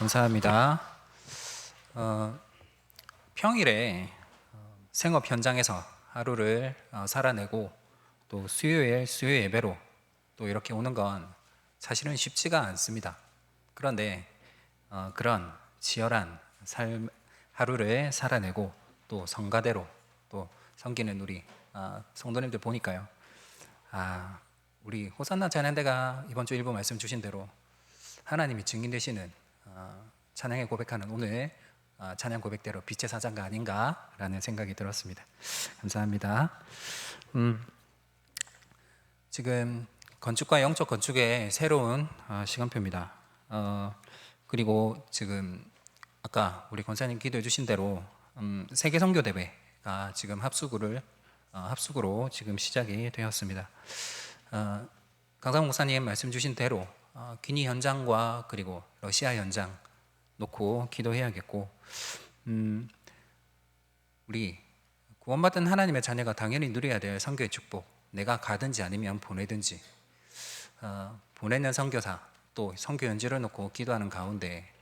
감사합니다. 평일에 생업 현장에서 하루를 살아내고 또 수요일 수요 예배로 또 이렇게 오는 건 사실은 쉽지가 않습니다. 그런데 그런 치열한 삶 하루를 살아내고 또 성가대로 또 섬기는 우리 성도님들 보니까요. 우리 호산나 찬양대가 이번 주 일부 말씀 주신 대로 하나님이 증인 되시는 찬양에 고백하는 오늘 찬양 고백대로 빛의 사자가 아닌가라는 생각이 들었습니다. 감사합니다. 지금 건축과 영적 건축의 새로운 시간표입니다. 그리고 지금 아까 우리 권사님 기도해 주신 대로 세계 선교 대회가 지금 합숙으로 지금 시작이 되었습니다. 강상 목사님 말씀 주신 대로 기니 현장과 그리고 러시아 현장 놓고 기도해야겠고, 우리 구원받은 하나님의 자녀가 당연히 누려야 될 선교의 축복, 내가 가든지 아니면 보내든지 보내는 선교사 또 선교 연지를 놓고 기도하는 가운데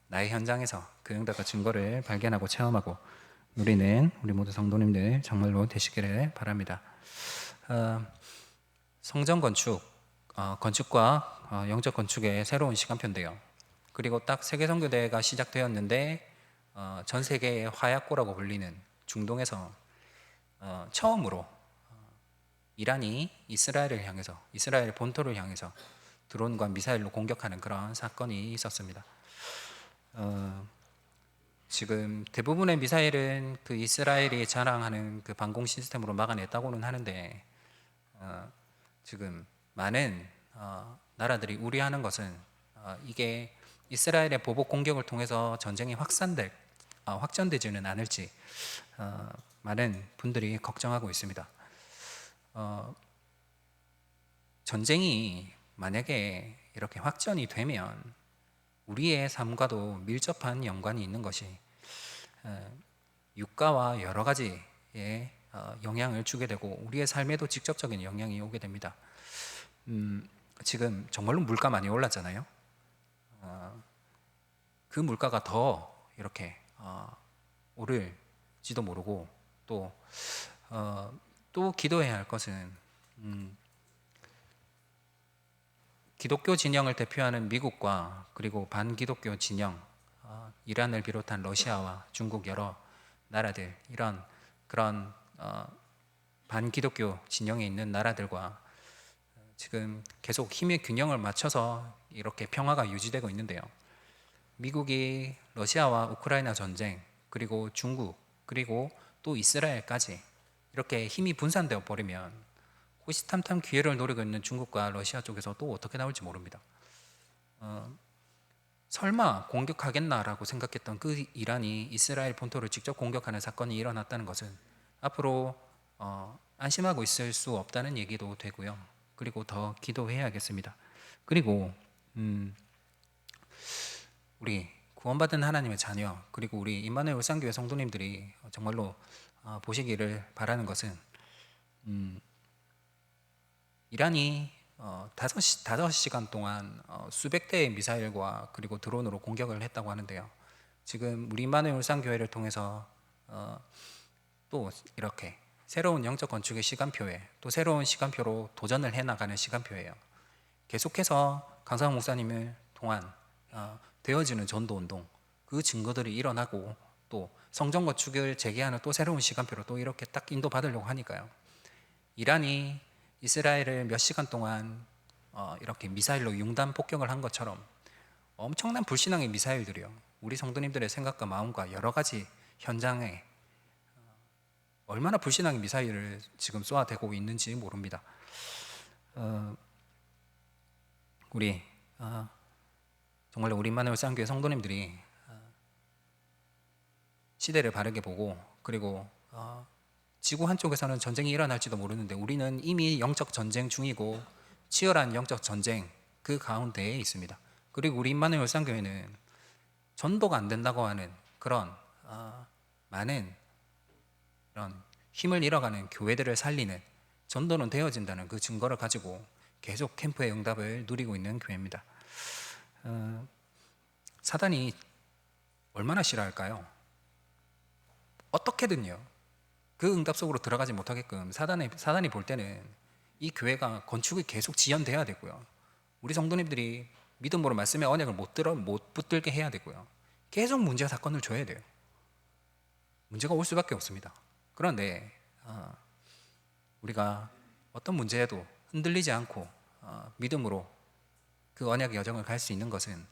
나의 현장에서 그 응답과 증거를 발견하고 체험하고 누리는 우리 모두 성도님들 정말로 되시기를 바랍니다. 성전 건축, 건축과 영적 건축의 새로운 시간표인데요. 그리고 딱 세계선교대회가 시작되었는데 전 세계의 화약고라고 불리는 중동에서 처음으로 이란이 이스라엘 본토를 향해서 드론과 미사일로 공격하는 그런 사건이 있었습니다. 지금 대부분의 미사일은 그 이스라엘이 자랑하는 그 방공 시스템으로 막아냈다고는 하는데 지금 많은 나라들이 우려하는 것은 이게 이스라엘의 보복 공격을 통해서 전쟁이 확전되지는 않을지 많은 분들이 걱정하고 있습니다. 전쟁이 만약에 이렇게 확전이 되면 우리의 삶과도 밀접한 연관이 있는 것이 유가와 여러 가지의 영향을 주게 되고 우리의 삶에도 직접적인 영향이 오게 됩니다. 지금 정말로 물가 많이 올랐잖아요. 그 물가가 더 이렇게 오를지도 모르고 또 기도해야 할 것은 기독교 진영을 대표하는 미국과 그리고 반기독교 진영 이란을 비롯한 러시아와 중국 여러 나라들 그런 반기독교 진영에 있는 나라들과 지금 계속 힘의 균형을 맞춰서 이렇게 평화가 유지되고 있는데요. 미국이 러시아와 우크라이나 전쟁, 그리고 중국, 그리고 또 이스라엘까지 이렇게 힘이 분산되어 버리면 호시탐탐 기회를 노리고 있는 중국과 러시아 쪽에서 또 어떻게 나올지 모릅니다. 설마 공격하겠나라고 생각했던 그 이란이 이스라엘 본토를 직접 공격하는 사건이 일어났다는 것은 앞으로 안심하고 있을 수 없다는 얘기도 되고요. 그리고 더 기도해야겠습니다. 그리고 우리 구원받은 하나님의 자녀, 그리고 우리 임마누엘 울산교회 성도님들이 정말로 보시기를 바라는 것은 이란이 5시간 동안 수백 대의 미사일과 그리고 드론으로 공격을 했다고 하는데요. 지금 우리 임마누엘 울산교회를 통해서 또 이렇게 새로운 영적 건축의 시간표에 또 새로운 시간표로 도전을 해나가는 시간표예요. 계속해서 강상훈 목사님을 통한 되어지는 전도운동, 그 증거들이 일어나고 또 성전 건축을 재개하는 또 새로운 시간표로 또 이렇게 딱 인도받으려고 하니까요. 이란이 이스라엘을 몇 시간 동안 이렇게 미사일로 융단 폭격을 한 것처럼 엄청난 불신앙의 미사일들이요, 우리 성도님들의 생각과 마음과 여러 가지 현장에 얼마나 불신앙의 미사일을 지금 쏘아대고 있는지 모릅니다. 우리 정말로 우리 임마누엘 울산교회 성도님들이 시대를 바르게 보고 그리고 지구 한쪽에서는 전쟁이 일어날지도 모르는데 우리는 이미 영적 전쟁 중이고 치열한 영적 전쟁 그 가운데에 있습니다. 그리고 우리 임마누엘 울산교회는 전도가 안 된다고 하는 그런 많은 그런 힘을 잃어가는 교회들을 살리는, 전도는 되어진다는 그 증거를 가지고 계속 캠프의 응답을 누리고 있는 교회입니다. 사단이 얼마나 싫어할까요? 어떻게든요. 그 응답 속으로 들어가지 못하게끔 사단이 볼 때는 이 교회가 건축이 계속 지연돼야 되고요. 우리 성도님들이 믿음으로 말씀의 언약을 못 붙들게 해야 되고요. 계속 문제와 사건을 줘야 돼요. 문제가 올 수밖에 없습니다. 그런데 우리가 어떤 문제에도 흔들리지 않고 믿음으로 그 언약의 여정을 갈 수 있는 것은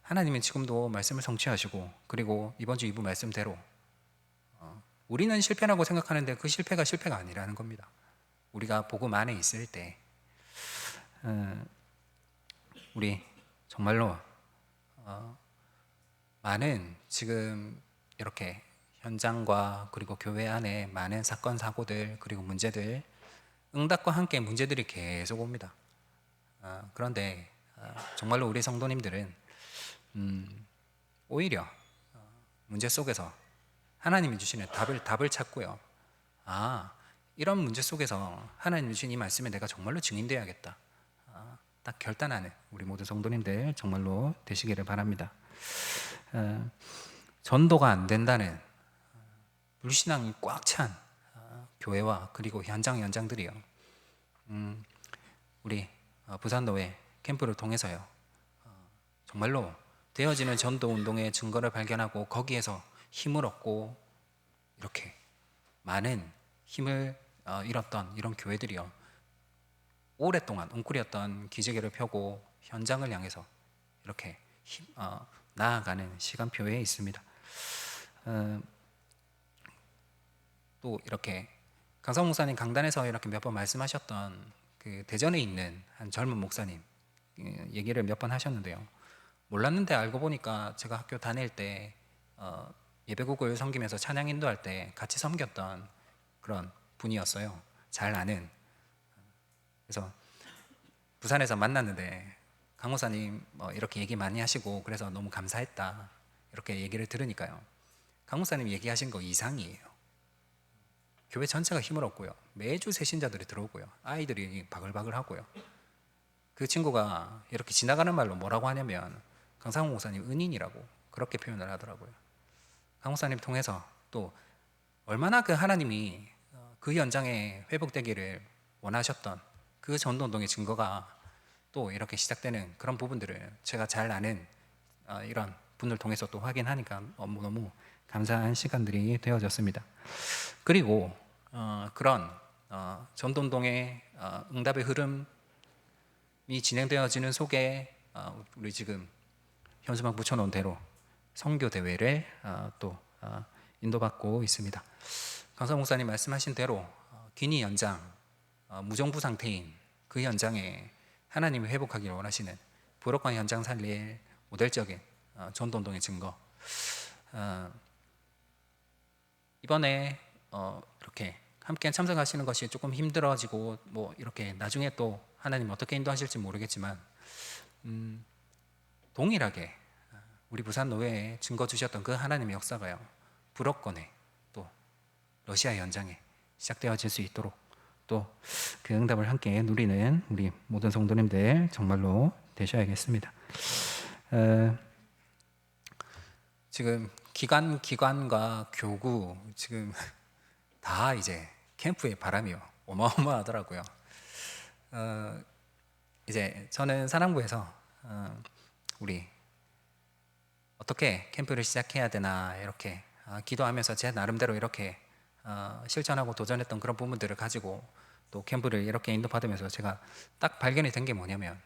하나님은 지금도 말씀을 성취하시고, 그리고 이번 주 2부 말씀대로 우리는 실패라고 생각하는데 그 실패가 아니라는 겁니다. 우리가 복음 안에 있을 때 우리 정말로 많은 지금 이렇게 현장과 그리고 교회 안에 많은 사건 사고들 그리고 문제들, 응답과 함께 문제들이 계속 옵니다. 그런데 정말로 우리 성도님들은 오히려 문제 속에서 하나님이 주시는 답을 찾고요. 이런 문제 속에서 하나님이 주신 이 말씀에 내가 정말로 증인되어야겠다, 딱 결단하는 우리 모든 성도님들 정말로 되시기를 바랍니다. 전도가 안 된다는 불신앙이 꽉 찬 교회와 그리고 현장들이요, 우리 부산노회 캠프를 통해서요, 정말로 되어지는 전도 운동의 증거를 발견하고 거기에서 힘을 얻고 이렇게 많은 힘을 잃었던 이런 교회들이요, 오랫동안 웅크렸던 기저귀를 펴고 현장을 향해서 이렇게 나아가는 시간표에 있습니다. 또 이렇게 강성 목사님 강단에서 이렇게 몇 번 말씀하셨던 그 대전에 있는 한 젊은 목사님 얘기를 몇 번 하셨는데요. 몰랐는데 알고 보니까 제가 학교 다닐 때 예배국을 섬기면서 찬양 인도할 때 같이 섬겼던 그런 분이었어요. 잘 아는. 그래서 부산에서 만났는데 강 목사님 이렇게 얘기 많이 하시고 그래서 너무 감사했다, 이렇게 얘기를 들으니까요, 강 목사님 얘기하신 거 이상이에요. 교회 전체가 힘을 얻고요, 매주 새 신자들이 들어오고요, 아이들이 바글바글 하고요. 그 친구가 이렇게 지나가는 말로 뭐라고 하냐면 강상훈 목사님 은인이라고 그렇게 표현을 하더라고요. 강 목사님 통해서 또 얼마나 그 하나님이 그 현장에 회복되기를 원하셨던 그 전도운동의 증거가 또 이렇게 시작되는 그런 부분들을 제가 잘 아는 이런 분들 통해서 또 확인하니까 너무너무 감사한 시간들이 되어졌습니다. 그리고 그런 전도운동의 응답의 흐름이 진행되어지는 속에 우리 지금 현수막 붙여놓은 대로 선교 대회를 또 인도받고 있습니다. 강사 목사님 말씀하신 대로 기니 현장, 무정부 상태인 그 현장에 하나님이 회복하기를 원하시는 부록강 현장 살릴 모델적인 전도운동의 증거, 이번에 이렇게 함께 참석하시는 것이 조금 힘들어지고 뭐 이렇게 나중에 또 하나님 어떻게 인도하실지 모르겠지만 동일하게 우리 부산 노회에 증거 주셨던 그 하나님의 역사가요, 불어권에 또 러시아 현장에 시작되어질 수 있도록 또 그 응답을 함께 누리는 우리 모든 성도님들 정말로 되셔야겠습니다. 지금 기관과 교구 지금 다 이제 캠프의 바람이 어마어마하더라고요. 이제 저는 사랑부에서 우리 어떻게 캠프를 시작해야 되나 이렇게 기도하면서 제 나름대로 이렇게 실천하고 도전했던 그런 부분들을 가지고 또 캠프를 이렇게 인도받으면서 제가 딱 발견이 된 게 뭐냐면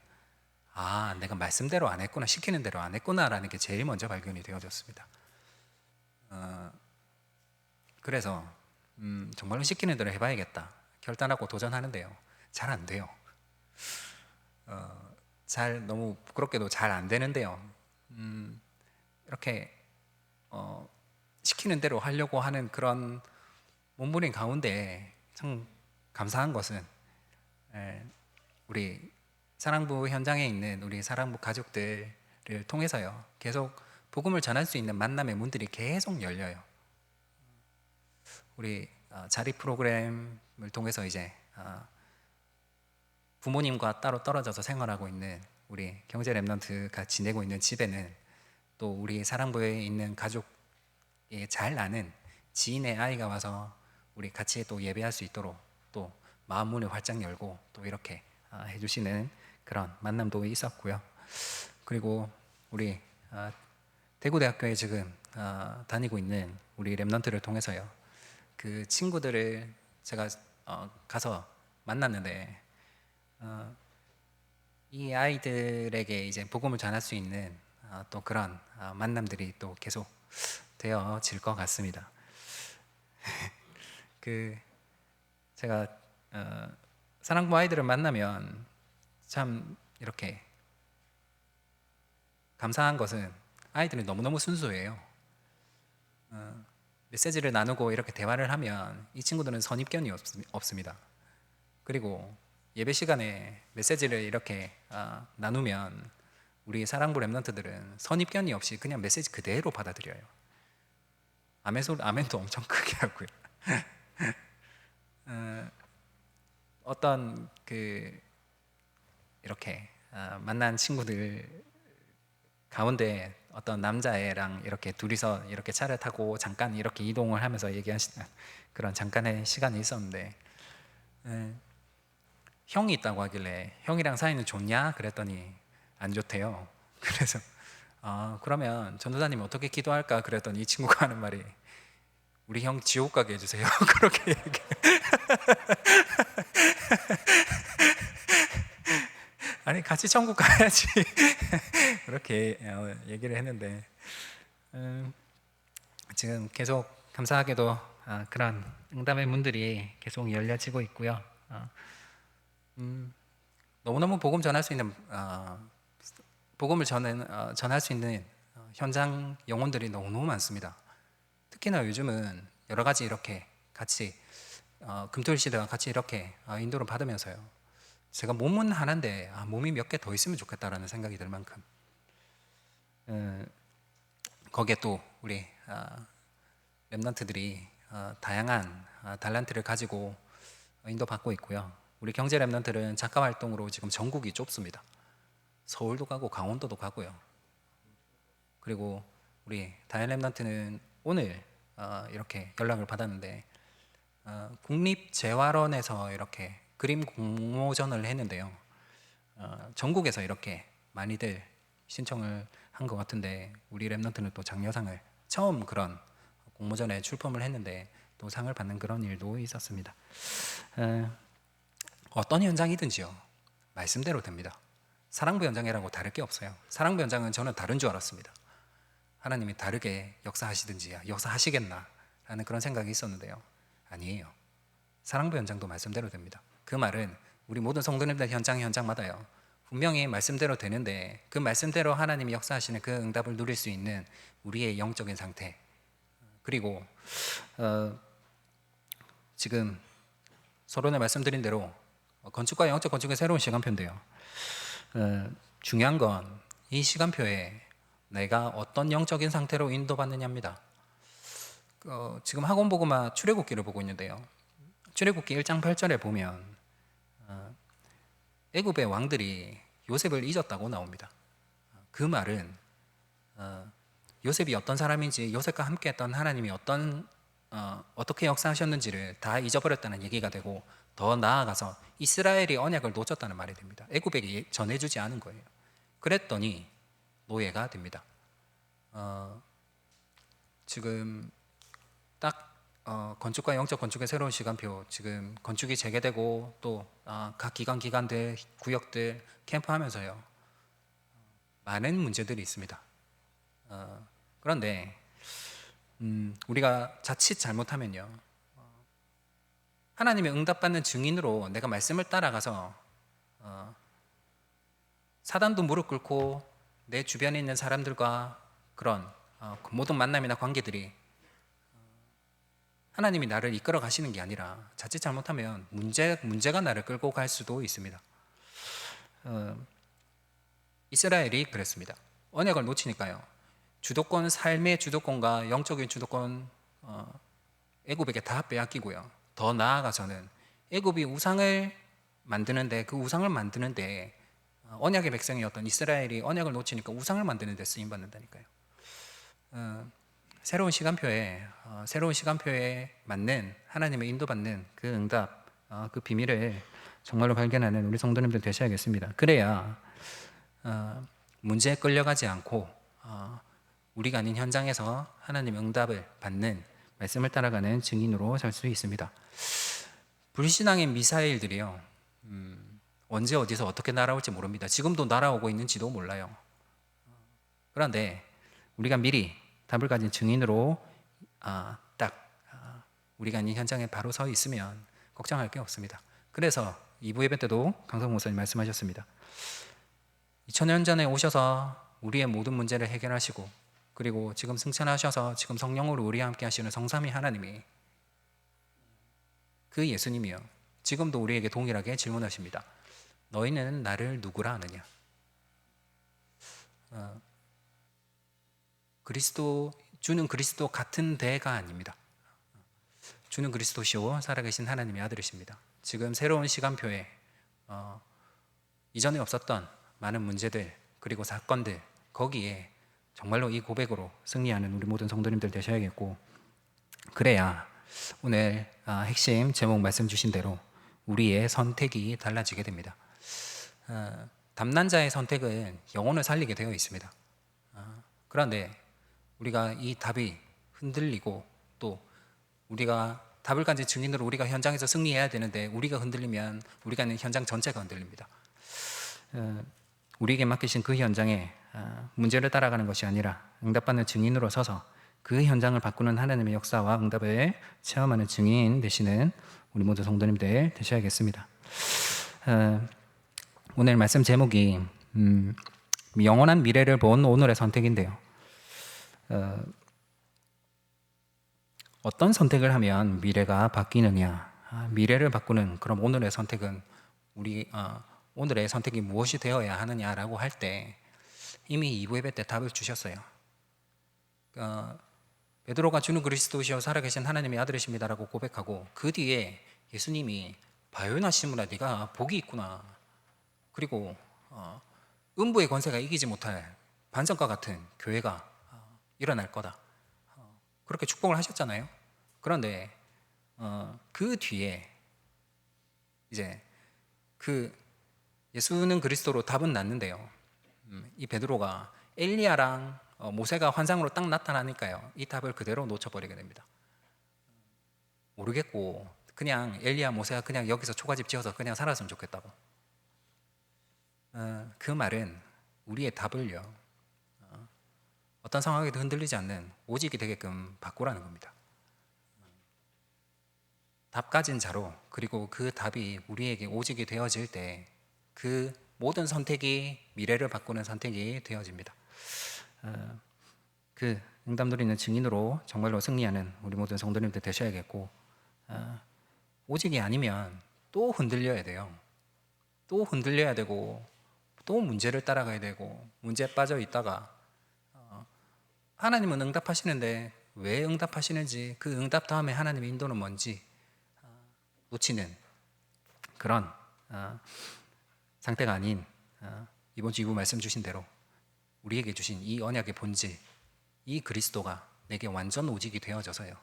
내가 말씀대로 안 했구나, 시키는 대로 안 했구나라는 게 제일 먼저 발견이 되어졌습니다. 그래서 정말로 시키는 대로 해봐야겠다 결단하고 도전하는데요, 잘 안 돼요. 너무 부끄럽게도 잘 안 되는데요, 이렇게 시키는 대로 하려고 하는 그런 몸부림 가운데 참 감사한 것은 우리 사랑부 현장에 있는 우리 사랑부 가족들을 통해서요, 계속 복음을 전할 수 있는 만남의 문들이 계속 열려요. 우리 자리 프로그램을 통해서 이제 부모님과 따로 떨어져서 생활하고 있는 우리 경제 랩런트가 지내고 있는 집에는 또 우리 사랑부에 있는 가족이 잘 아는 지인의 아이가 와서 우리 같이 또 예배할 수 있도록 또 마음 문을 활짝 열고 또 이렇게 해주시는 그런 만남도 있었고요. 그리고 우리 대구대학교에 지금 다니고 있는 우리 랩런트를 통해서요, 그 친구들을 제가 가서 만났는데 이 아이들에게 이제 복음을 전할 수 있는 또 그런 만남들이 또 계속 되어질 것 같습니다. 그 제가 사랑부 아이들을 만나면 참 이렇게 감사한 것은 아이들이 너무너무 순수해요. 메시지를 나누고 이렇게 대화를 하면 이 친구들은 선입견이 없습니다. 그리고 예배 시간에 메시지를 이렇게 나누면 우리 사랑부 랩런트들은 선입견이 없이 그냥 메시지 그대로 받아들여요. 아멘도 엄청 크게 하고요. 어떤 이렇게 만난 친구들 가운데 어떤 남자애랑 이렇게 둘이서 이렇게 차를 타고 잠깐 이렇게 이동을 하면서 얘기하시는 그런 잠깐의 시간이 있었는데, 형이 있다고 하길래 형이랑 사이는 좋냐? 그랬더니 안 좋대요. 그래서 그러면 전도사님 어떻게 기도할까? 그랬더니 이 친구가 하는 말이 우리 형 지옥 가게 해주세요. 그렇게 얘기해. 아니 같이 천국 가야지. 그렇게 얘기를 했는데 지금 계속 감사하게도 그런 응답의 문들이 계속 열려지고 있고요. 너무너무 복음 전할 수 있는 복음을 전할 수 있는 현장 영혼들이 너무너무 많습니다. 특히나 요즘은 여러 가지 이렇게 같이 금토일 시대와 같이 이렇게 인도를 받으면서요, 제가 몸은 하나인데 몸이 몇 개 더 있으면 좋겠다라는 생각이 들 만큼 거기에 또 우리 랩런트들이 다양한 달란트를 가지고 인도받고 있고요. 우리 경제 랩런트는 작가 활동으로 지금 전국이 좁습니다. 서울도 가고 강원도도 가고요. 그리고 우리 다현 랩런트는 오늘 이렇게 연락을 받았는데 국립재활원에서 이렇게 그림 공모전을 했는데요. 전국에서 이렇게 많이들 신청을 한 것 같은데 우리 랩런트는 또 장려상을 처음 그런 공모전에 출품을 했는데 또 상을 받는 그런 일도 있었습니다. 어떤 현장이든지요, 말씀대로 됩니다. 사랑부 현장이라고 다를 게 없어요. 사랑부 현장은 저는 다른 줄 알았습니다. 하나님이 다르게 역사하시든지 역사하시겠나 라는 그런 생각이 있었는데요, 아니에요. 사랑부 현장도 말씀대로 됩니다. 그 말은 우리 모든 성도님들 현장마다요, 분명히 말씀대로 되는데 그 말씀대로 하나님이 역사하시는 그 응답을 누릴 수 있는 우리의 영적인 상태, 그리고 지금 서론에 말씀드린 대로 건축과 영적 건축의 새로운 시간표인데요, 중요한 건 이 시간표에 내가 어떤 영적인 상태로 인도받느냐입니다. 지금 학원보고마 출애굽기를 보고 있는데요, 출애굽기 1장 8절에 보면 애굽의 왕들이 요셉을 잊었다고 나옵니다. 그 말은 요셉이 어떤 사람인지, 요셉과 함께했던 하나님이 어떻게 역사하셨는지를 다 잊어버렸다는 얘기가 되고, 더 나아가서 이스라엘이 언약을 놓쳤다는 말이 됩니다. 애굽에게 전해주지 않은 거예요. 그랬더니 노예가 됩니다. 지금 딱 건축과 영적 건축의 새로운 시간표, 지금 건축이 재개되고 또 각 기관들, 구역들 캠프하면서요, 많은 문제들이 있습니다. 그런데 우리가 자칫 잘못하면요, 하나님의 응답받는 증인으로 내가 말씀을 따라가서 사단도 무릎 꿇고 내 주변에 있는 사람들과 그런 모든 만남이나 관계들이 하나님이 나를 이끌어 가시는 게 아니라 자칫 잘못하면 문제가 나를 끌고 갈 수도 있습니다. 이스라엘이 그랬습니다. 언약을 놓치니까요, 주도권, 삶의 주도권과 영적인 주도권 애굽에게 다 빼앗기고요, 더 나아가서는 애굽이 우상을 만드는데, 그 우상을 만드는데 언약의 백성이었던 이스라엘이 언약을 놓치니까 우상을 만드는 데 쓰임받는다니까요. 새로운 시간표에 맞는 하나님의 인도받는 그 응답, 그 비밀을 정말로 발견하는 우리 성도님들 되셔야겠습니다. 그래야 문제에 끌려가지 않고 우리가 아닌 현장에서 하나님의 응답을 받는 말씀을 따라가는 증인으로 살 수 있습니다. 불신앙의 미사일들이요, 언제 어디서 어떻게 날아올지 모릅니다. 지금도 날아오고 있는지도 몰라요. 그런데 우리가 미리 답을 가진 증인으로 우리가 아닌 현장에 바로 서 있으면 걱정할 게 없습니다. 그래서 2부 예배 때도 강성 목사님 말씀하셨습니다. 2000년 전에 오셔서 우리의 모든 문제를 해결하시고, 그리고 지금 승천하셔서 지금 성령으로 우리와 함께 하시는 성삼위 하나님이, 그 예수님이요, 지금도 우리에게 동일하게 질문하십니다. 너희는 나를 누구라 하느냐? 주는 그리스도 같은 대가 아닙니다. 주는 그리스도시오 살아계신 하나님의 아들이십니다. 지금 새로운 시간표에 이전에 없었던 많은 문제들 그리고 사건들, 거기에 정말로 이 고백으로 승리하는 우리 모든 성도님들 되셔야겠고, 그래야 오늘 핵심 제목 말씀 주신 대로 우리의 선택이 달라지게 됩니다. 담난 자의 선택은 영혼을 살리게 되어 있습니다. 그런데 우리가 이 답이 흔들리고, 또 우리가 답을 가진 증인으로 우리가 현장에서 승리해야 되는데 우리가 흔들리면 우리가 있는 현장 전체가 흔들립니다. 우리에게 맡기신 그 현장에 문제를 따라가는 것이 아니라 응답받는 증인으로 서서 그 현장을 바꾸는 하나님의 역사와 응답을 체험하는 증인 되시는 우리 모두 성도님들 되셔야겠습니다. 오늘 말씀 제목이 영원한 미래를 본 오늘의 선택인데요. 어떤 선택을 하면 미래가 바뀌느냐, 미래를 바꾸는 그럼 오늘의 선택은 오늘의 선택이 무엇이 되어야 하느냐라고 할 때 이미 2부 예배 때 답을 주셨어요. 베드로가 주는 그리스도시여 살아계신 하나님의 아들이십니다라고 고백하고, 그 뒤에 예수님이 바요나 시므라 네가 복이 있구나, 그리고 음부의 권세가 이기지 못할 반성과 같은 교회가 일어날 거다, 그렇게 축복을 하셨잖아요. 그런데 그 뒤에 이제 그 예수는 그리스도로 답은 났는데요, 이 베드로가 엘리야랑 모세가 환상으로 딱 나타나니까요, 이 답을 그대로 놓쳐버리게 됩니다. 모르겠고 그냥 엘리야 모세가 그냥 여기서 초가집 지어서 그냥 살았으면 좋겠다고. 그 말은 우리의 답을요, 어떤 상황에도 흔들리지 않는 오직이 되게끔 바꾸라는 겁니다. 답 가진 자로, 그리고 그 답이 우리에게 오직이 되어질 때 그 모든 선택이 미래를 바꾸는 선택이 되어집니다. 그 응답 누리는 증인으로 정말로 승리하는 우리 모든 성도님들 되셔야겠고, 오직이 아니면 또 흔들려야 돼요. 또 흔들려야 되고, 또 문제를 따라가야 되고, 문제에 빠져 있다가 하나님은 응답하시는데 왜 응답하시는지, 그 응답 다음에 하나님의 인도는 뭔지 놓치는 그런 상태가 아닌, 이번 주 2부 말씀 주신 대로 우리에게 주신 이 언약의 본질, 이 그리스도가 내게 완전 오직이 되어져서요,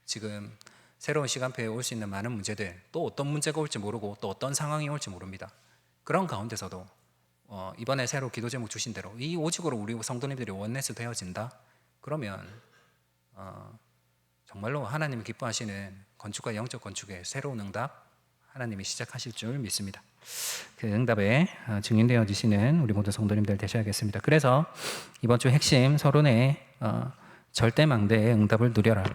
지금 새로운 시간표에 올 수 있는 많은 문제들, 또 어떤 문제가 올지 모르고 또 어떤 상황이 올지 모릅니다. 그런 가운데서도 이번에 새로 기도 제목 주신 대로 이 오직으로 우리 성도님들이 원네스 되어진다, 그러면 정말로 하나님이 기뻐하시는 건축과 영적 건축의 새로운 응답 하나님이 시작하실 줄 믿습니다. 그 응답에 증인되어 주시는 우리 모두 성도님들 되셔야겠습니다. 그래서 이번 주 핵심 서론에 절대망대의 응답을 누려라,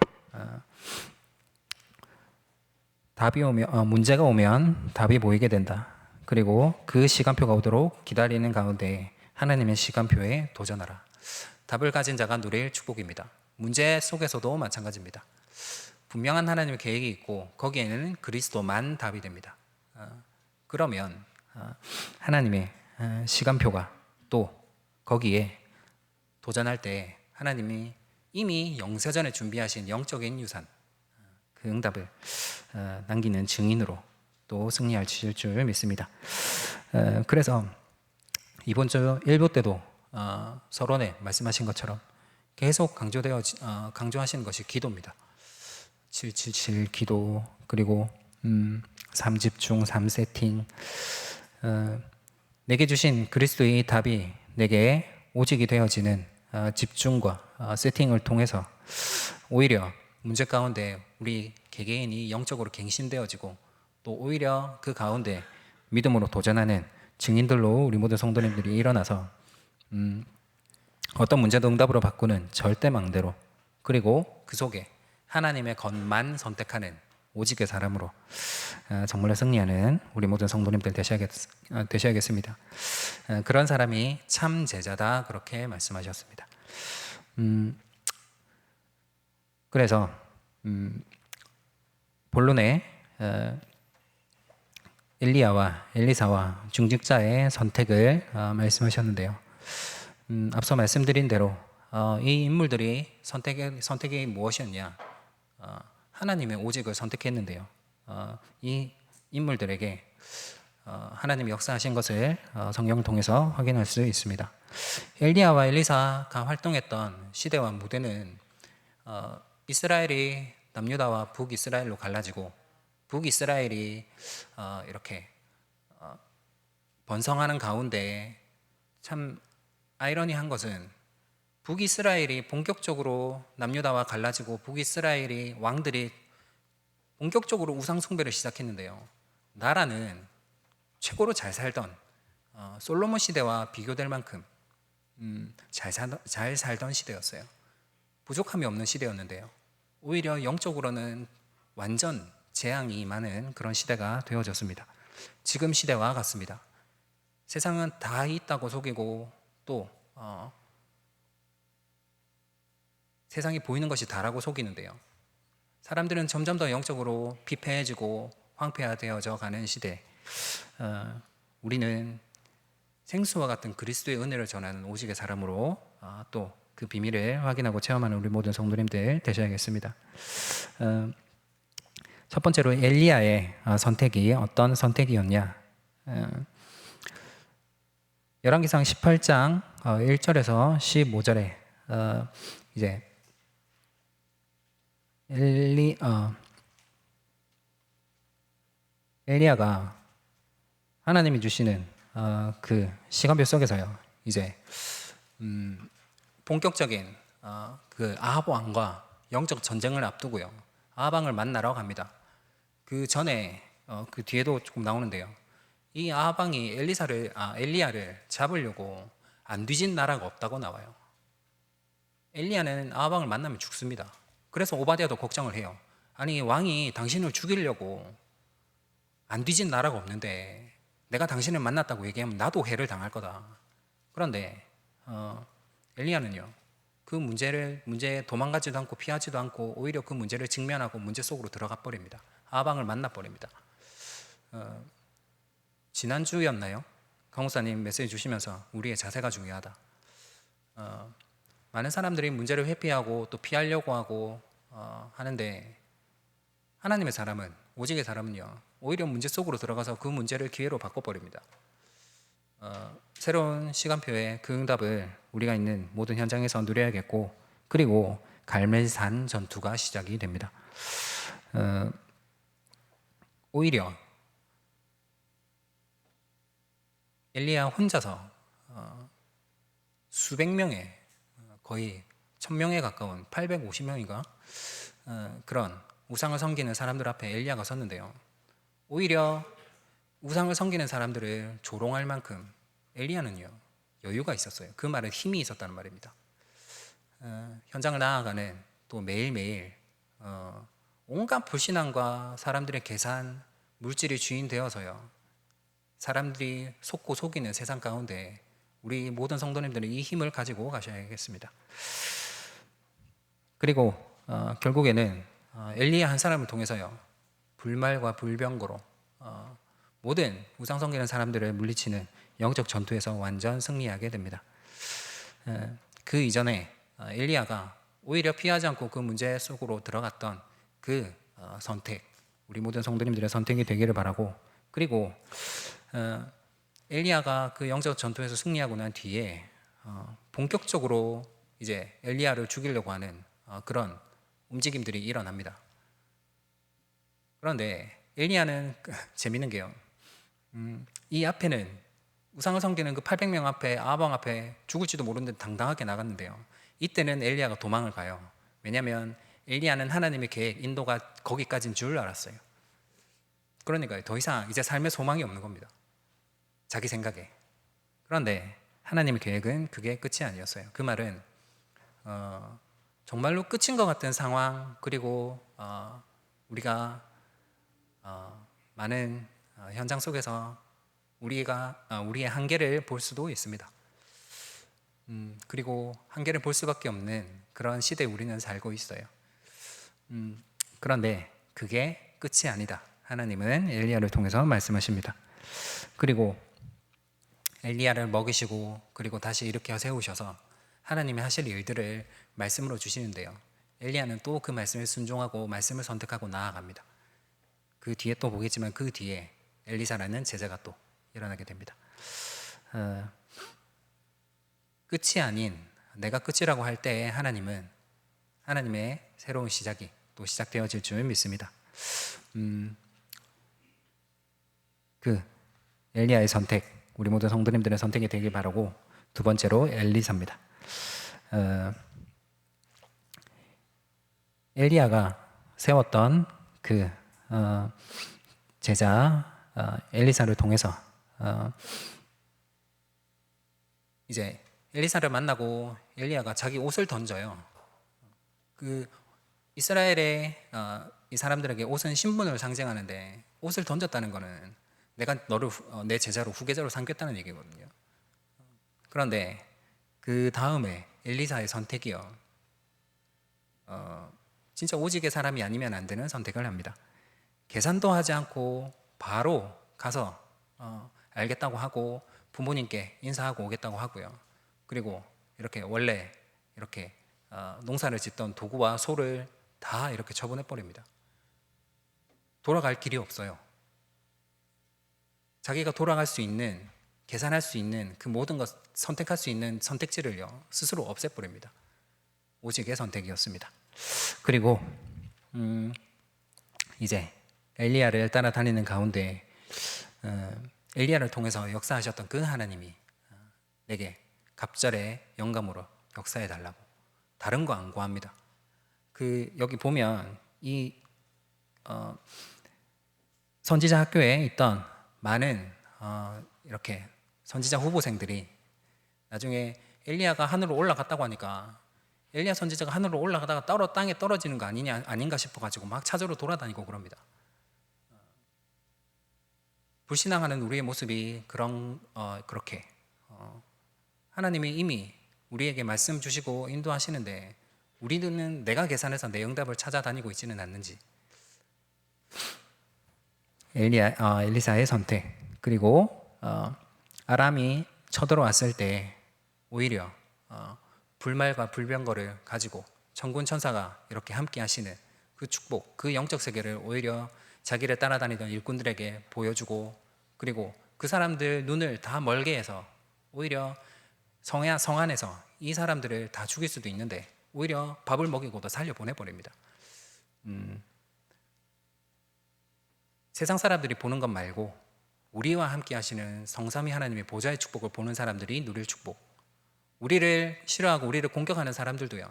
답이 오면 문제가 오면 답이 보이게 된다, 그리고 그 시간표가 오도록 기다리는 가운데 하나님의 시간표에 도전하라. 답을 가진 자가 누릴 축복입니다. 문제 속에서도 마찬가지입니다. 분명한 하나님의 계획이 있고 거기에는 그리스도만 답이 됩니다. 그러면 하나님의 시간표가 또 거기에 도전할 때 하나님이 이미 영세전에 준비하신 영적인 유산, 그 응답을 남기는 증인으로 또 승리하실 줄 믿습니다. 그래서 이번 주 1부 때도 서론에 말씀하신 것처럼 계속 강조하시는 것이 기도입니다. 777 기도, 그리고 3집중, 3세팅. 내게 주신 그리스도의 답이 내게 오직이 되어지는 집중과 세팅을 통해서 오히려 문제 가운데 우리 개개인이 영적으로 갱신되어지고, 또 오히려 그 가운데 믿음으로 도전하는 증인들로 우리 모든 성도님들이 일어나서 어떤 문제도 응답으로 바꾸는 절대망대로, 그리고 그 속에 하나님의 것만 선택하는 오직의 사람으로 정말로 승리하는 우리 모든 성도님들 되셔야겠습니다. 그런 사람이 참 제자다, 그렇게 말씀하셨습니다. 그래서 본론에 엘리야와 엘리사와 중직자의 선택을 말씀하셨는데요. 앞서 말씀드린 대로 이 인물들이 선택이 무엇이었냐? 하나님의 오직을 선택했는데요. 이 인물들에게 하나님이 역사하신 것을 성경을 통해서 확인할 수 있습니다. 엘리야와 엘리사가 활동했던 시대와 무대는 이스라엘이 남유다와 북이스라엘로 갈라지고, 북이스라엘이 이렇게 번성하는 가운데 참 아이러니한 것은, 북이스라엘이 본격적으로 남유다와 갈라지고 북이스라엘이 왕들이 본격적으로 우상 숭배를 시작했는데요. 나라는 최고로 잘 살던 솔로몬 시대와 비교될 만큼 잘 살던 시대였어요. 부족함이 없는 시대였는데요. 오히려 영적으로는 완전 재앙이 많은 그런 시대가 되어졌습니다. 지금 시대와 같습니다. 세상은 다 있다고 속이고, 또 세상이 보이는 것이 다라고 속이는데요. 사람들은 점점 더 영적으로 피폐해지고 황폐화되어져 가는 시대, 우리는 생수와 같은 그리스도의 은혜를 전하는 오직의 사람으로 또 그 비밀을 확인하고 체험하는 우리 모든 성도님들 되셔야겠습니다. 첫 번째로 엘리야의 선택이 어떤 선택이었냐? 열왕기상 18장 1절에서 15절에 이제 엘리야가 하나님이 주시는 그 시간표 속에서요, 이제 본격적인 그 아합 왕과 영적 전쟁을 앞두고요, 아합 왕을 만나러 갑니다. 그 전에 그 뒤에도 조금 나오는데요, 이 아합 왕이 엘리야를 잡으려고 안 뒤진 나라가 없다고 나와요. 엘리야는 아합 왕을 만나면 죽습니다. 그래서 오바댜도 걱정을 해요. 아니, 왕이 당신을 죽이려고 안 뒤진 나라가 없는데 내가 당신을 만났다고 얘기하면 나도 해를 당할 거다. 그런데 엘리야는요, 그 문제에 도망가지도 않고 피하지도 않고 오히려 그 문제를 직면하고 문제 속으로 들어가 버립니다. 아합 왕을 만나 버립니다. 지난주였나요? 강목사님 메시지 주시면서 우리의 자세가 중요하다. 많은 사람들이 문제를 회피하고 또 피하려고 하고 하는데, 하나님의 사람은, 오직의 사람은요, 오히려 문제 속으로 들어가서 그 문제를 기회로 바꿔버립니다. 새로운 시간표에 그 응답을 우리가 있는 모든 현장에서 누려야겠고, 그리고 갈멜산 전투가 시작이 됩니다. 오히려 엘리야 혼자서 수백 명의, 거의 1000명에 가까운 850명인가 그런 우상을 섬기는 사람들 앞에 엘리야가 섰는데요, 오히려 우상을 섬기는 사람들을 조롱할 만큼 엘리야는요 여유가 있었어요. 그 말은 힘이 있었다는 말입니다. 현장을 나아가는, 또 매일매일 온갖 불신앙과 사람들의 계산, 물질이 주인 되어서요, 사람들이 속고 속이는 세상 가운데 우리 모든 성도님들은 이 힘을 가지고 가셔야겠습니다. 그리고 결국에는 엘리야 한 사람을 통해서요, 불말과 불병거로 모든 우상 섬기는 사람들을 물리치는 영적 전투에서 완전 승리하게 됩니다. 그 이전에 엘리야가 오히려 피하지 않고 그 문제 속으로 들어갔던 그 선택, 우리 모든 성도님들의 선택이 되기를 바라고, 그리고 엘리야가 그 영적 전투에서 승리하고 난 뒤에 본격적으로 이제 엘리야를 죽이려고 하는 그런 움직임들이 일어납니다. 그런데 엘리야는 재밌는 게요. 이 앞에는 우상을 섬기는 그 800명 앞에 아합 앞에 죽을지도 모르는데 당당하게 나갔는데요. 이때는 엘리야가 도망을 가요. 왜냐하면 엘리야는 하나님의 계획, 인도가 거기까지인 줄 알았어요. 그러니까 더 이상 이제 삶에 소망이 없는 겁니다. 자기 생각에. 그런데 하나님의 계획은 그게 끝이 아니었어요. 그 말은 정말로 끝인 것 같은 상황, 그리고 우리가 많은 현장 속에서 우리의 한계를 볼 수도 있습니다. 그리고 한계를 볼 수밖에 없는 그런 시대에 우리는 살고 있어요. 그런데 그게 끝이 아니다. 하나님은 엘리야를 통해서 말씀하십니다. 그리고 엘리야를 먹이시고 그리고 다시 일으켜 세우셔서 하나님이 하실 일들을 말씀으로 주시는데요. 엘리야는 또 그 말씀에 순종하고 말씀을 선택하고 나아갑니다. 그 뒤에 또 보겠지만 그 뒤에 엘리사라는 제자가 또 일어나게 됩니다. 끝이 아닌 내가 끝이라고 할 때 하나님은 하나님의 새로운 시작이 또 시작되어질 줄 믿습니다. 그 엘리야의 선택, 우리 모든 성도님들의 선택이 되길 바라고, 두 번째로 엘리사입니다. 엘리야가 세웠던 그 제자 엘리사를 통해서 이제 엘리사를 만나고 엘리야가 자기 옷을 던져요. 그 이스라엘의 이 사람들에게 옷은 신분을 상징하는데 옷을 던졌다는 것은 내가 너를 내 제자로 후계자로 삼겠다는 얘기거든요. 그런데 그 다음에 엘리사의 선택이요. 진짜 오직의 사람이 아니면 안 되는 선택을 합니다. 계산도 하지 않고 바로 가서 알겠다고 하고 부모님께 인사하고 오겠다고 하고요. 그리고 이렇게 원래 이렇게 농사를 짓던 도구와 소를 다 이렇게 처분해 버립니다. 돌아갈 길이 없어요. 자기가 돌아갈 수 있는, 계산할 수 있는 그 모든 것, 선택할 수 있는 선택지를요 스스로 없애버립니다. 오직의 선택이었습니다. 그리고 이제 엘리야를 따라다니는 가운데 엘리야를 통해서 역사하셨던 그 하나님이 내게 갑절의 영감으로 역사해 달라고, 다른 거 안 구합니다. 그 여기 보면 이 선지자 학교에 있던 많은 이렇게 선지자 후보생들이 나중에 엘리야가 하늘로 올라갔다고 하니까 엘리야 선지자가 하늘로 올라가다가 땅에 떨어지는 거 아닌가 싶어가지고 막 찾으러 돌아다니고 그럽니다. 불신앙하는 우리의 모습이 그렇게 하나님이 이미 우리에게 말씀 주시고 인도하시는데 우리는 내가 계산해서 내 응답을 찾아다니고 있지는 않는지. 엘리사의 선택, 그리고 아람이 쳐들어왔을 때 오히려 불말과 불병거를 가지고 천군 천사가 이렇게 함께 하시는 그 축복, 그 영적 세계를 오히려 자기를 따라다니던 일꾼들에게 보여주고, 그리고 그 사람들 눈을 다 멀게 해서 오히려 성 안에서 이 사람들을 다 죽일 수도 있는데 오히려 밥을 먹이고도 살려보내버립니다. 세상 사람들이 보는 것 말고 우리와 함께 하시는 성삼위 하나님의 보좌의 축복을 보는 사람들이 누릴 축복, 우리를 싫어하고 우리를 공격하는 사람들도요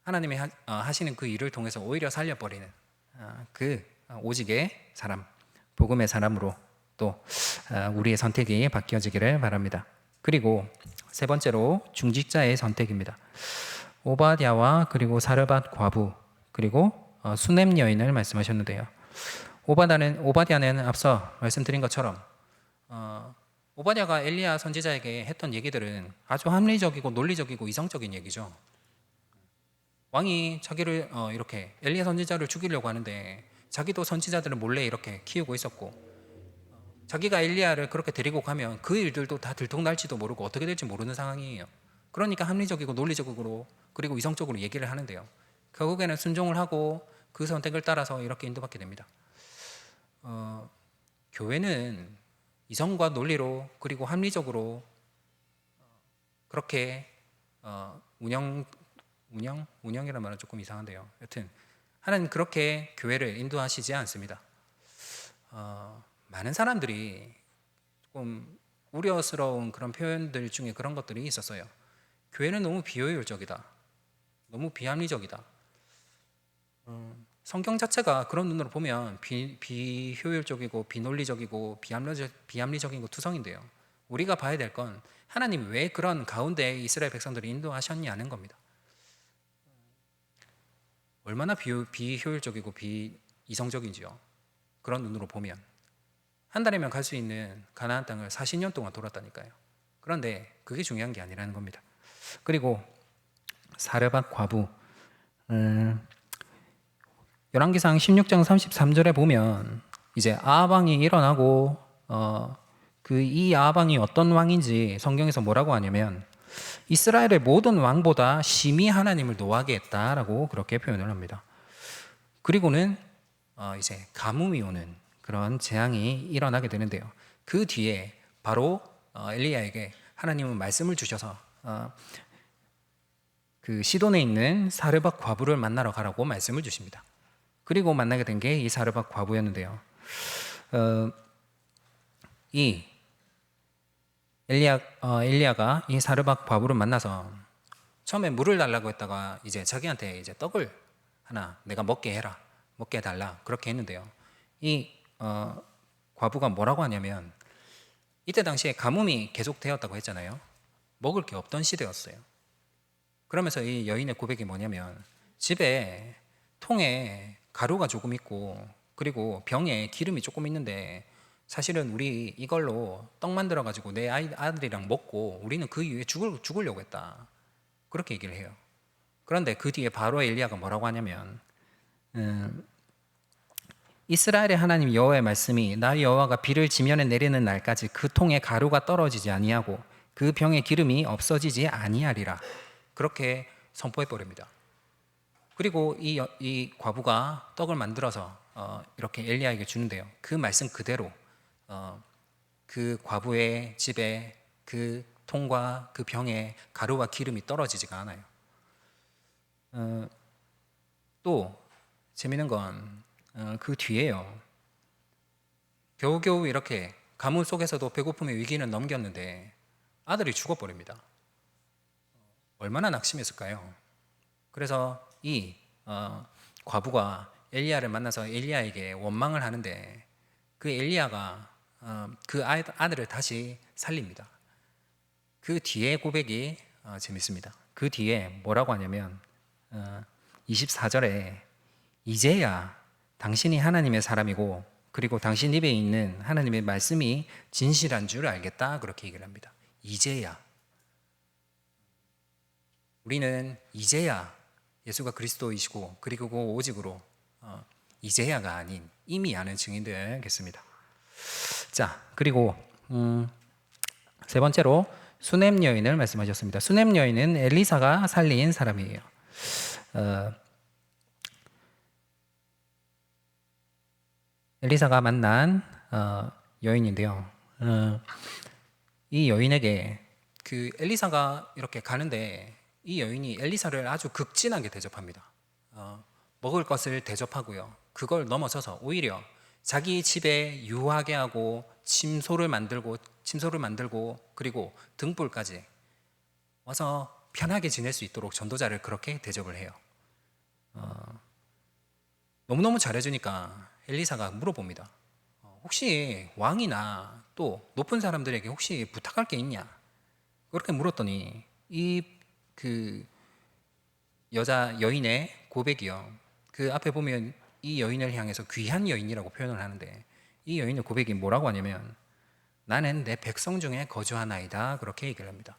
하나님이 하시는 그 일을 통해서 오히려 살려버리는 그 오직의 사람, 복음의 사람으로 또 우리의 선택이 바뀌어지기를 바랍니다. 그리고 세 번째로 중직자의 선택입니다. 오바댜와 그리고 사르밧 과부, 그리고 수넴 여인을 말씀하셨는데요. 오바댜는 앞서 말씀드린 것처럼 오바댜가 엘리야 선지자에게 했던 얘기들은 아주 합리적이고 논리적이고 이성적인 얘기죠. 왕이 자기를 이렇게 엘리야 선지자를 죽이려고 하는데 자기도 선지자들을 몰래 이렇게 키우고 있었고, 자기가 엘리야를 그렇게 데리고 가면 그 일들도 다 들통날지도 모르고 어떻게 될지 모르는 상황이에요. 그러니까 합리적이고 논리적으로 그리고 이성적으로 얘기를 하는데요, 결국에는 순종을 하고 그 선택을 따라서 이렇게 인도받게 됩니다. 교회는 이성과 논리로 그리고 합리적으로 그렇게 운영이라는 말은 조금 이상한데요. 여튼 하나님 그렇게 교회를 인도하시지 않습니다. 많은 사람들이 조금 우려스러운 그런 표현들 중에 그런 것들이 있었어요. 교회는 너무 비효율적이다, 너무 비합리적이다. 성경 자체가 그런 눈으로 보면 비효율적이고 비논리적이고 비합리적인 거 투성인데요. 우리가 봐야 될 건 하나님이 왜 그런 가운데 이스라엘 백성들을 인도하셨냐는 겁니다. 얼마나 비효율적이고 비이성적인지요. 그런 눈으로 보면 한 달이면 갈 수 있는 가나안 땅을 40년 동안 돌았다니까요. 그런데 그게 중요한 게 아니라는 겁니다. 그리고 사르밧 과부, 열왕기상 16장 33절에 보면 이제 아합왕이 일어나고 이 아합왕이 어떤 왕인지 성경에서 뭐라고 하냐면 이스라엘의 모든 왕보다 심히 하나님을 노하게 했다라고 그렇게 표현을 합니다. 그리고는 이제 가뭄이 오는 그런 재앙이 일어나게 되는데요. 그 뒤에 바로 엘리야에게 하나님은 말씀을 주셔서 그 시돈에 있는 사르밧 과부를 만나러 가라고 말씀을 주십니다. 그리고 만나게 된 게 이 사르밧 과부였는데요. 이 엘리야가 이 사르밧 과부를 만나서 처음에 물을 달라고 했다가 이제 자기한테 이제 떡을 하나 내가 먹게 해라, 먹게 해달라 그렇게 했는데요. 이 과부가 뭐라고 하냐면 이때 당시에 가뭄이 계속되었다고 했잖아요. 먹을 게 없던 시대였어요. 그러면서 이 여인의 고백이 뭐냐면 집에 통에 가루가 조금 있고 그리고 병에 기름이 조금 있는데 사실은 우리 이걸로 떡 만들어 가지고 내 아들이랑 먹고 우리는 그 이후에 죽으려고 했다. 그렇게 얘기를 해요. 그런데 그 뒤에 바로 엘리야가 뭐라고 하냐면 이스라엘의 하나님 여호와의 말씀이 나 여호와가 비를 지면에 내리는 날까지 그 통에 가루가 떨어지지 아니하고 그 병에 기름이 없어지지 아니하리라. 그렇게 선포해 버립니다. 그리고 이 과부가 떡을 만들어서 이렇게 엘리야에게 주는데요. 그 말씀 그대로 그 과부의 집에 그 통과 그 병에 가루와 기름이 떨어지지가 않아요. 또 재미있는 건 그 뒤에요. 겨우겨우 이렇게 가뭄 속에서도 배고픔의 위기는 넘겼는데 아들이 죽어버립니다. 얼마나 낙심했을까요? 그래서 이 과부가 엘리야를 만나서 엘리야에게 원망을 하는데 그 엘리야가 그 아들을 다시 살립니다. 그 뒤에 고백이 재밌습니다. 그 뒤에 뭐라고 하냐면 24절에 이제야 당신이 하나님의 사람이고 그리고 당신 입에 있는 하나님의 말씀이 진실한 줄 알겠다 그렇게 얘기를 합니다. 이제야 우리는 이제야 예수가 그리스도이시고 그리고 그 오직으로 이제야가 아닌 이미 아는 증인들 되겠습니다. 자, 그리고 세 번째로 수넴 여인을 말씀하셨습니다. 수넴 여인은 엘리사가 살린 사람이에요. 엘리사가 만난 여인인데요. 이 여인에게 그 엘리사가 이렇게 가는데 이 여인이 엘리사를 아주 극진하게 대접합니다. 먹을 것을 대접하고요. 그걸 넘어서서 오히려 자기 집에 유하게 하고 침소를 만들고 그리고 등불까지 와서 편하게 지낼 수 있도록 전도자를 그렇게 대접을 해요. 너무너무 잘해주니까 엘리사가 물어봅니다. 혹시 왕이나 또 높은 사람들에게 혹시 부탁할 게 있냐? 그렇게 물었더니 그 여인의 고백이요. 그 앞에 보면 이 여인을 향해서 귀한 여인이라고 표현을 하는데 이 여인의 고백이 뭐라고 하냐면 나는 내 백성 중에 거주하나이다 그렇게 얘기를 합니다.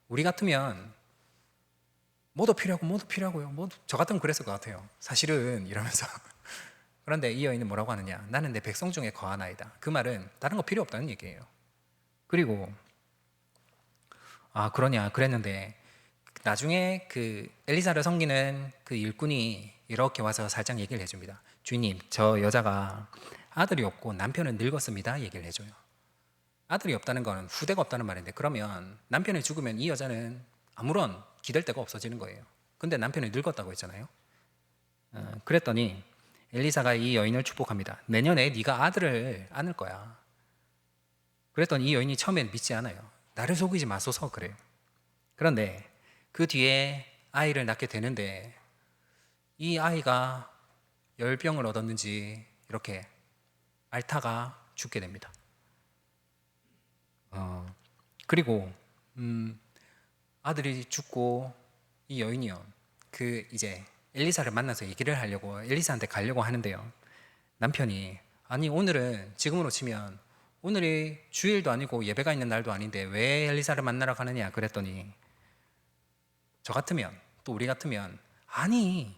우리 같으면 뭐도 필요하고요. 저 같으면 그랬을 것 같아요. 사실은 이러면서 그런데 이 여인은 뭐라고 하느냐? 나는 내 백성 중에 거하나이다. 그 말은 다른 거 필요 없다는 얘기예요. 그리고 그러냐 그랬는데 나중에 그 엘리사를 섬기는 그 일꾼이 이렇게 와서 살짝 얘기를 해줍니다. 주인님, 저 여자가 아들이 없고 남편은 늙었습니다. 얘기를 해줘요. 아들이 없다는 건 후대가 없다는 말인데 그러면 남편이 죽으면 이 여자는 아무런 기댈 데가 없어지는 거예요. 근데 남편이 늙었다고 했잖아요. 그랬더니 엘리사가 이 여인을 축복합니다. 내년에 네가 아들을 안을 거야. 그랬더니 이 여인이 처음엔 믿지 않아요. 나를 속이지 마소서 그래요. 그런데 그 뒤에 아이를 낳게 되는데 이 아이가 열병을 얻었는지 이렇게 앓다가 죽게 됩니다. 그리고 아들이 죽고 이 여인이요, 그 이제 엘리사를 만나서 얘기를 하려고 엘리사한테 가려고 하는데요, 남편이 아니 오늘은 지금으로 치면 오늘이 주일도 아니고 예배가 있는 날도 아닌데 왜 엘리사를 만나러 가느냐 그랬더니 저 같으면 또 우리 같으면 아니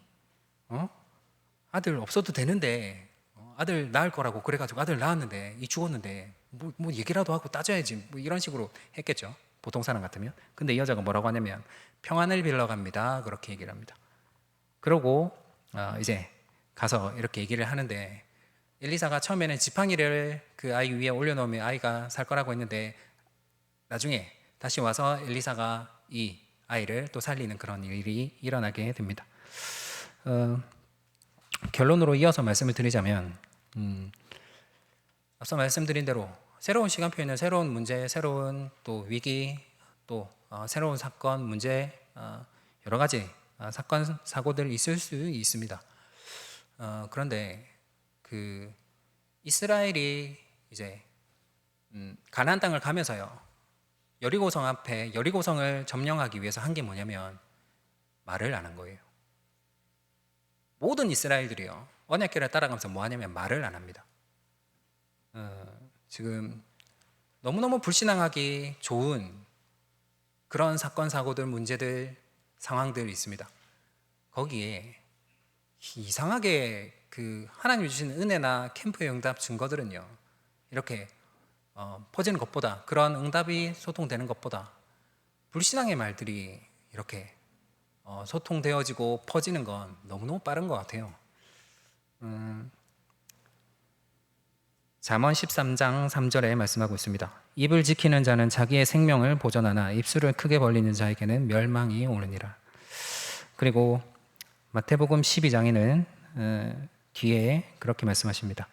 아들 없어도 되는데 아들 낳을 거라고 그래가지고 아들 낳았는데 이 죽었는데 뭐 얘기라도 하고 따져야지 뭐 이런 식으로 했겠죠, 보통 사람 같으면. 근데 이 여자가 뭐라고 하냐면 평안을 빌러 갑니다 그렇게 얘기를 합니다. 그러고 이제 가서 이렇게 얘기를 하는데 엘리사가 처음에는 지팡이를 그 아이 위에 올려놓으면 아이가 살 거라고 했는데 나중에 다시 와서 엘리사가 이 아이를 또 살리는 그런 일이 일어나게 됩니다. 결론으로 이어서 말씀을 드리자면 앞서 말씀드린 대로 새로운 시간표에는 새로운 문제, 새로운 또 위기, 또 새로운 사건, 문제, 여러 가지 사건, 사고들이 있을 수 있습니다. 그런데 그 이스라엘이 이제 가나안 땅을 가면서요, 여리고성 앞에 여리고성을 점령하기 위해서 한 게 뭐냐면 말을 안 한 거예요. 모든 이스라엘들이요 언약궤를 따라가면서 뭐 하냐면 말을 안 합니다. 지금 너무너무 불신앙하기 좋은 그런 사건, 사고들, 문제들, 상황들이 있습니다. 거기에 이상하게 그 하나님이 주신 은혜나 캠프의 응답 증거들은요 이렇게 퍼지는 것보다, 그런 응답이 소통되는 것보다 불신앙의 말들이 이렇게 소통되어지고 퍼지는 건 너무너무 빠른 것 같아요. 잠언 13장 3절에 말씀하고 있습니다. 입을 지키는 자는 자기의 생명을 보존하나 입술을 크게 벌리는 자에게는 멸망이 오느니라. 그리고 마태복음 12장에는 뒤에 그렇게 말씀하십니다.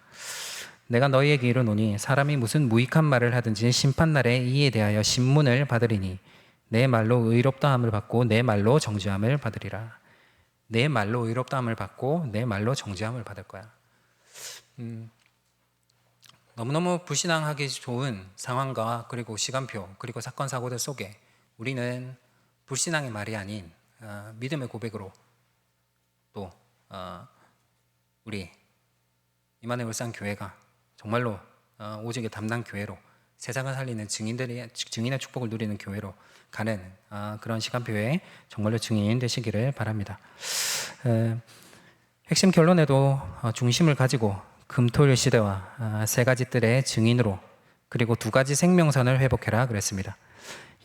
내가 너희에게 이르노니 사람이 무슨 무익한 말을 하든지 심판날에 이에 대하여 신문을 받으리니 내 말로 의롭다함을 받고 내 말로 정죄함을 받으리라. 내 말로 의롭다함을 받고 내 말로 정죄함을 받을 거야. 너무너무 불신앙하기 좋은 상황과 그리고 시간표 그리고 사건 사고들 속에 우리는 불신앙의 말이 아닌 믿음의 고백으로 또 우리 임마누엘 울산교회가 정말로 오직의 담당 교회로 세상을 살리는 증인의 축복을 누리는 교회로 가는 그런 시간표에 정말로 증인 되시기를 바랍니다. 핵심 결론에도 중심을 가지고 금토일 시대와 세 가지 뜰의 증인으로, 그리고 두 가지 생명선을 회복해라 그랬습니다.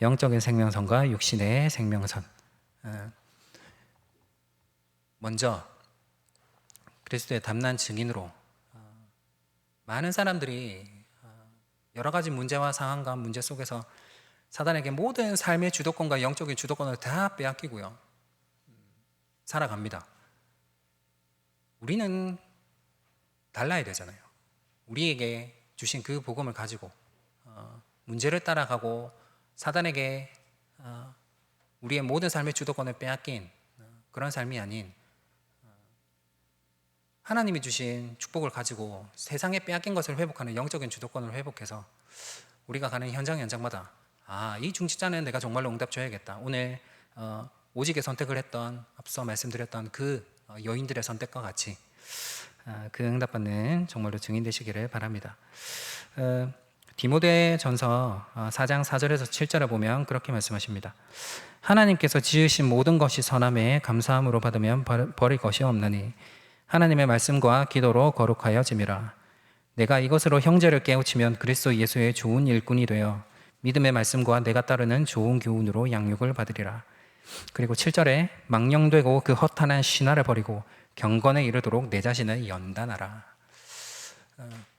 영적인 생명선과 육신의 생명선. 먼저 그리스도의 담난 증인으로 많은 사람들이 여러 가지 문제와 상황과 문제 속에서 사단에게 모든 삶의 주도권과 영적인 주도권을 다 빼앗기고요 살아갑니다. 우리는 달라야 되잖아요. 우리에게 주신 그 복음을 가지고 문제를 따라가고 사단에게 우리의 모든 삶의 주도권을 빼앗긴 그런 삶이 아닌 하나님이 주신 축복을 가지고 세상에 빼앗긴 것을 회복하는 영적인 주도권을 회복해서 우리가 가는 현장마다 이 중직자는 내가 정말로 응답 줘야겠다. 오늘 오직의 선택을 했던, 앞서 말씀드렸던 그 여인들의 선택과 같이 그 응답받는 정말로 증인 되시기를 바랍니다. 디모데전서 4장 4절에서 7절에 보면 그렇게 말씀하십니다. 하나님께서 지으신 모든 것이 선함에 감사함으로 받으면 버릴 것이 없나니 하나님의 말씀과 기도로 거룩하여 짐이라. 내가 이것으로 형제를 깨우치면 그리스도 예수의 좋은 일꾼이 되어 믿음의 말씀과 내가 따르는 좋은 교훈으로 양육을 받으리라. 그리고 7절에 망령되고 그 허탄한 신화를 버리고 경건에 이르도록 내 자신을 연단하라.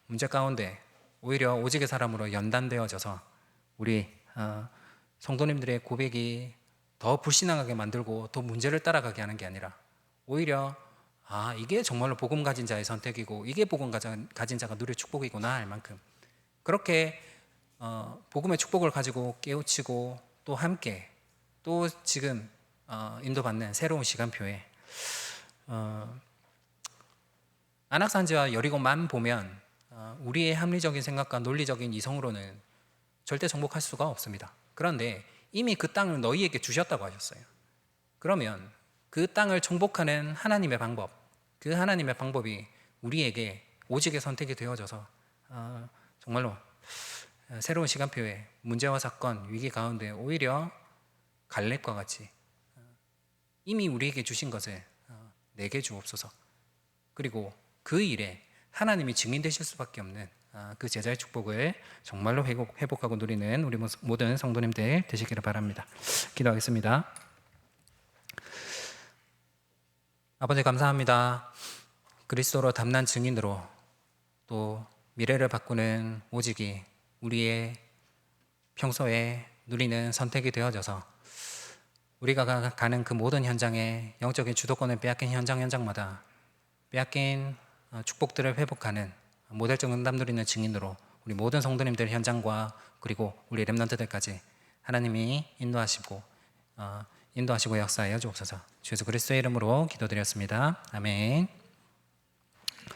문제 가운데 오히려 오직의 사람으로 연단되어져서 우리 성도님들의 고백이 더 불신앙하게 만들고 더 문제를 따라가게 하는 게 아니라 오히려 이게 정말로 복음 가진 자의 선택이고 이게 복음 가진 자가 누릴 축복이구나 할 만큼 그렇게 복음의 축복을 가지고 깨우치고 또 함께 또 지금 인도받는 새로운 시간표에 안악산지와 여리고만 보면 우리의 합리적인 생각과 논리적인 이성으로는 절대 정복할 수가 없습니다. 그런데 이미 그 땅을 너희에게 주셨다고 하셨어요. 그러면 그 땅을 정복하는 하나님의 방법, 그 하나님의 방법이 우리에게 오직의 선택이 되어져서 정말로 새로운 시간표에 문제와 사건, 위기 가운데 오히려 갈렙과 같이 이미 우리에게 주신 것을 내게 주옵소서. 그리고 그 일에 하나님이 증인 되실 수밖에 없는 그 제자의 축복을 정말로 회복하고 누리는 우리 모든 성도님들 되시기를 바랍니다. 기도하겠습니다. 아버지 감사합니다. 그리스도로 담난 증인으로 또 미래를 바꾸는 오직이 우리의 평소에 누리는 선택이 되어져서 우리가 가는 그 모든 현장에 영적인 주도권을 빼앗긴 현장마다 빼앗긴 축복들을 회복하는 모델적 응답 누리는 증인으로 우리 모든 성도님들 현장과 그리고 우리 렘넌트들까지 하나님이 인도하시고 역사하여 주옵소서. 주 예수 그리스도의 이름으로 기도드렸습니다. 아멘.